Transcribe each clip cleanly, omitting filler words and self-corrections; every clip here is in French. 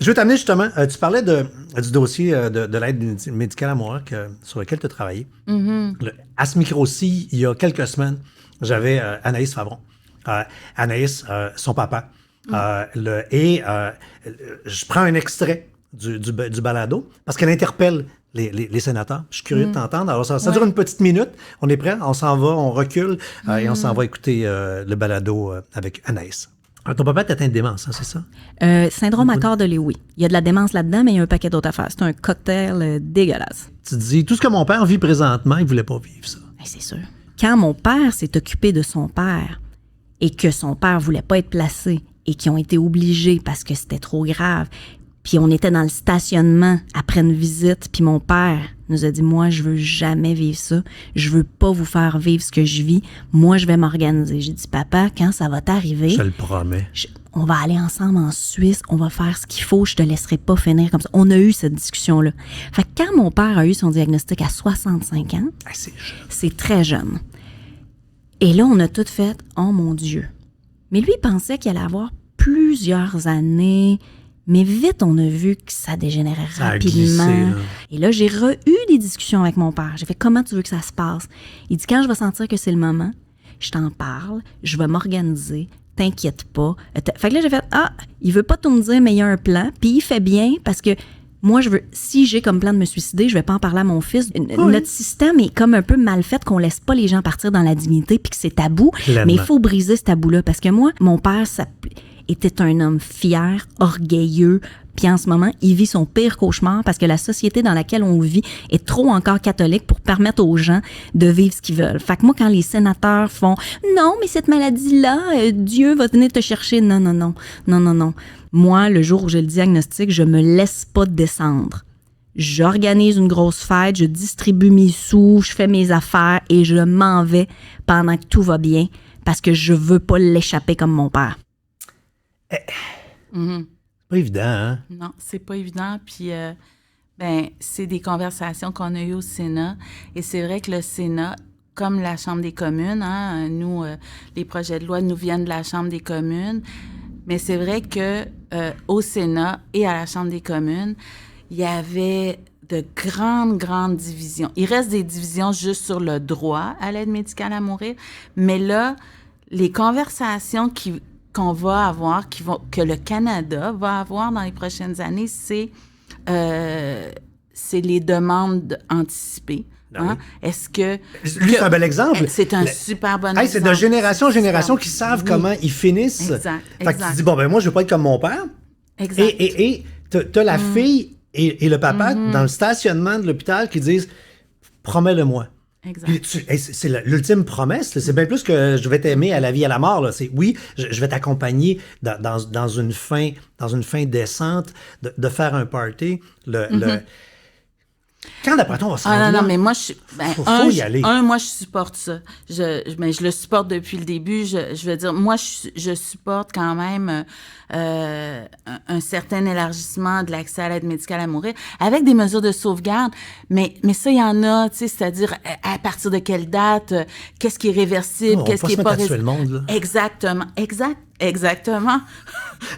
veux t'amener justement, tu parlais du dossier de l'aide médicale à mourir sur lequel tu as travaillé. À ce micro-ci, il y a quelques semaines, j'avais Anaïs Favron. Anaïs, son papa. Je prends un extrait du balado parce qu'elle interpelle les sénateurs. Je suis curieux de t'entendre. Alors, ça dure une petite minute. On est prêt? On s'en va, on recule et on s'en va écouter le balado avec Anaïs. Ton papa est atteint de démence, hein, c'est ça? Syndrome accord de Lewy. Il y a de la démence là-dedans, mais il y a un paquet d'autres affaires. C'est un cocktail dégueulasse. Tu te dis, tout ce que mon père vit présentement, il voulait pas vivre ça. C'est sûr. Quand mon père s'est occupé de son père et que son père voulait pas être placé et qu'ils ont été obligés parce que c'était trop grave, puis on était dans le stationnement après une visite, puis mon père nous a dit « Moi, je veux jamais vivre ça. Je veux pas vous faire vivre ce que je vis. Moi, je vais m'organiser. » J'ai dit « Papa, quand ça va t'arriver... » Je le promets. On va aller ensemble en Suisse. On va faire ce qu'il faut. Je te laisserai pas finir comme ça. On a eu cette discussion-là. Fait que quand mon père a eu son diagnostic à 65 ans, c'est très jeune. Et là, on a tout fait « Oh mon Dieu! » Mais lui, il pensait qu'il allait avoir plusieurs années... Mais vite, on a vu que ça dégénérait rapidement. Glissé, là. Et là, j'ai eu des discussions avec mon père. J'ai fait « Comment tu veux que ça se passe? » Il dit « Quand je vais sentir que c'est le moment, je t'en parle, je vais m'organiser, t'inquiète pas. » Fait que là, j'ai fait « Ah, il veut pas tout me dire, mais il y a un plan. » Puis il fait bien parce que moi, si j'ai comme plan de me suicider, je vais pas en parler à mon fils. Notre système est comme un peu mal fait qu'on laisse pas les gens partir dans la dignité puis que c'est tabou. Pleinement. Mais il faut briser ce tabou-là parce que moi, mon père, était un homme fier, orgueilleux, puis en ce moment, il vit son pire cauchemar parce que la société dans laquelle on vit est trop encore catholique pour permettre aux gens de vivre ce qu'ils veulent. Fait que moi, quand les sénateurs font « Non, mais cette maladie-là, Dieu va venir te chercher. » Non. Moi, le jour où j'ai le diagnostic, je me laisse pas descendre. J'organise une grosse fête, je distribue mes sous, je fais mes affaires et je m'en vais pendant que tout va bien parce que je veux pas l'échapper comme mon père. C'est pas évident, hein? Non, c'est pas évident. Puis, c'est des conversations qu'on a eues au Sénat. Et c'est vrai que le Sénat, comme la Chambre des communes, hein, nous, les projets de loi nous viennent de la Chambre des communes. Mais c'est vrai que au Sénat et à la Chambre des communes, il y avait de grandes divisions. Il reste des divisions juste sur le droit à l'aide médicale à mourir. Mais là, les conversations qu'on va avoir, que le Canada va avoir dans les prochaines années, c'est les demandes anticipées. Hein? Est-ce que... Lui, c'est un bel exemple. C'est un super bon exemple. C'est de génération en génération qui savent comment ils finissent. Exact. Fait que tu dis, moi, je veux pas être comme mon père. Exact. Et t'as la fille et le papa dans le stationnement de l'hôpital qui disent, promets-le-moi. Exact. C'est l'ultime promesse. C'est bien plus que je vais t'aimer à la vie, à la mort. Là. C'est oui, je vais t'accompagner dans une fin décente, de faire un party. Quand d'après toi on va se rendre non, là, mais moi, faut y aller. Moi, je supporte ça. Je le supporte depuis le début. Je veux dire, moi, je supporte quand même un certain élargissement de l'accès à l'aide médicale à mourir avec des mesures de sauvegarde. Mais ça, il y en a, tu sais, c'est-à-dire à partir de quelle date, qu'est-ce qui est réversible, qu'est-ce qui est pas réversible. Exactement.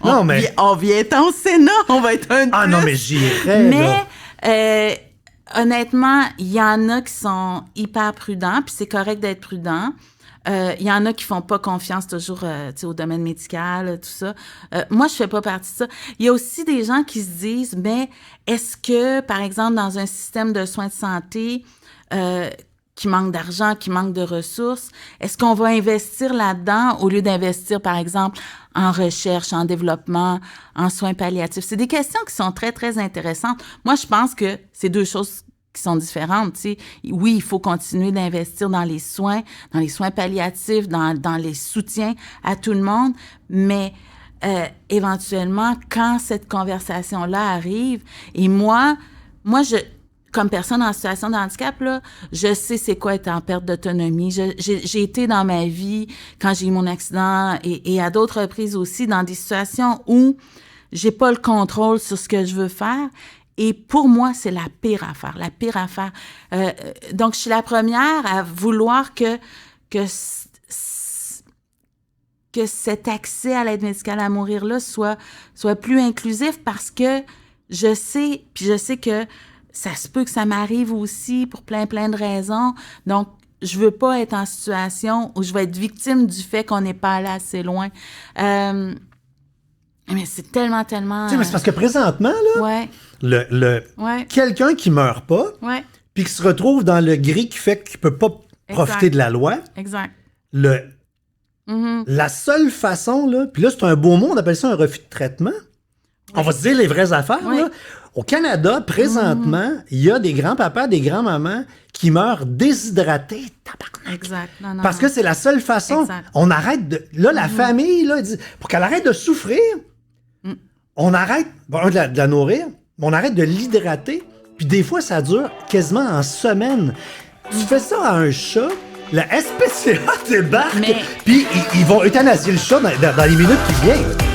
Non, mais... On vient au Sénat, on va être un non, mais j'irai. Mais... honnêtement, il y en a qui sont hyper prudents, puis c'est correct d'être prudent. Il y en a qui font pas confiance toujours au domaine médical, tout ça. Moi, je fais pas partie de ça. Il y a aussi des gens qui se disent, mais est-ce que, par exemple, dans un système de soins de santé qui manque d'argent, qui manque de ressources, est-ce qu'on va investir là-dedans au lieu d'investir, par exemple, en recherche, en développement, en soins palliatifs? C'est des questions qui sont très, très intéressantes. Moi, je pense que c'est deux choses qui sont différentes. Tu sais. Oui, il faut continuer d'investir dans les soins palliatifs, dans les soutiens à tout le monde, mais éventuellement, quand cette conversation-là arrive, et moi, comme personne en situation de handicap, là, je sais c'est quoi être en perte d'autonomie. J'ai été dans ma vie, quand j'ai eu mon accident, et à d'autres reprises aussi, dans des situations où j'ai pas le contrôle sur ce que je veux faire. Et pour moi, c'est la pire affaire. Donc, je suis la première à vouloir que que cet accès à l'aide médicale à mourir-là soit plus inclusif parce que je sais que ça se peut que ça m'arrive aussi pour plein de raisons. Donc, je veux pas être en situation où je vais être victime du fait qu'on n'est pas allé assez loin. Mais c'est tellement... Tu sais, mais c'est parce que présentement, là, Ouais. quelqu'un qui meurt pas, Ouais. puis qui se retrouve dans le gris qui fait qu'il peut pas profiter Exact. de la loi, Exact. la seule façon, là, puis là, c'est un beau mot, on appelle ça un refus de traitement. On va se dire les vraies affaires, Oui. là. Au Canada, présentement, il y a des grands-papas, des grands-mamans qui meurent déshydratés, tabarnak. Exact. Non, Parce que c'est la seule façon. Exact. On arrête de... Là, la famille, là, dit, pour qu'elle arrête de souffrir, on arrête de la nourrir, mais on arrête de l'hydrater, puis des fois, ça dure quasiment en semaine. Tu fais ça à un chat, la SPCA débarque, Mais- puis ils vont euthanasier le chat dans les minutes qui viennent.